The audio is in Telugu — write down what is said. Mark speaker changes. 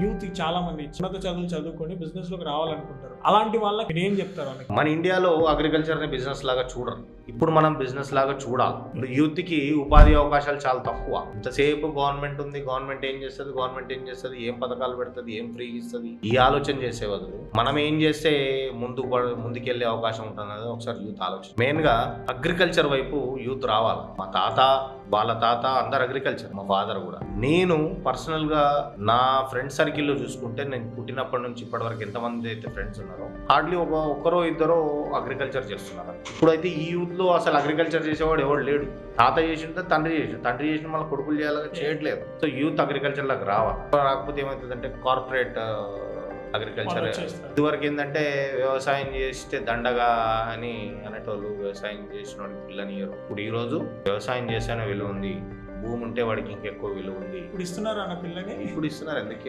Speaker 1: యూత్ చాలా మంది ఉన్నత చదువులు చదువుకొని బిజినెస్ లోకి రావాలనుకుంటారు. అలాంటి వాళ్ళకి నేను ఏం చెప్తారు వాళ్ళకి?
Speaker 2: మన ఇండియాలో అగ్రికల్చర్ ని బిజినెస్ లాగా చూడరు. ఇప్పుడు మనం బిజినెస్ లాగా చూడాలి. ఇప్పుడు యూత్ కి ఉపాధి అవకాశాలు చాలా తక్కువ. ఇంతసేపు గవర్నమెంట్ ఉంది, గవర్నమెంట్ ఏం చేస్తుంది, ఏం పథకాలు పెడుతుంది, ఏం ఫ్రీ ఇస్తుంది, ఈ ఆలోచన చేసే బదులు మనం ఏం చేస్తే ముందుకెళ్లే అవకాశం ఉంటుంది ఒకసారి యూత్ ఆలోచన. మెయిన్ గా అగ్రికల్చర్ వైపు యూత్ రావాలి. మా తాత వాళ్ళ తాత అందరు అగ్రికల్చర్, మా ఫాదర్ కూడా. నేను పర్సనల్ గా నా ఫ్రెండ్ సర్కిల్లో చూసుకుంటే నేను పుట్టినప్పటి నుంచి ఇప్పటి వరకు ఎంతమంది అయితే ఫ్రెండ్స్ ఉన్నారో హార్డ్లీ ఒక్కరో ఇద్దరో అగ్రికల్చర్ చేస్తున్నారు. ఇప్పుడైతే ఈ యూత్ లో అసలు అగ్రికల్చర్ చేసేవాడు ఎవడు లేడు. తాత చేసింటే తండ్రి చేసిన మళ్ళీ కొడుకులు చేయాలని చేయట్లేదు. సో యూత్ అగ్రికల్చర్ లాగా రావాలి. రాకపోతే ఏమవుతుందంటే కార్పొరేట్ అగ్రికల్చర్ ఇదివరకు ఏంటంటే వ్యవసాయం చేస్తే దండగా అని అనేటోళ్ళు, వ్యవసాయం చేసిన వాడికి పిల్లనియరు. ఇప్పుడు ఈ రోజు వ్యవసాయం చేసిన విలువ ఉంది, భూమి ఉంటే వాడికి ఇంకెక్కువ విలువ ఉంది.
Speaker 1: ఇప్పుడు ఇస్తున్నారు అన్న పిల్లని,
Speaker 2: ఇప్పుడు ఇస్తున్నారు. ఎందుకు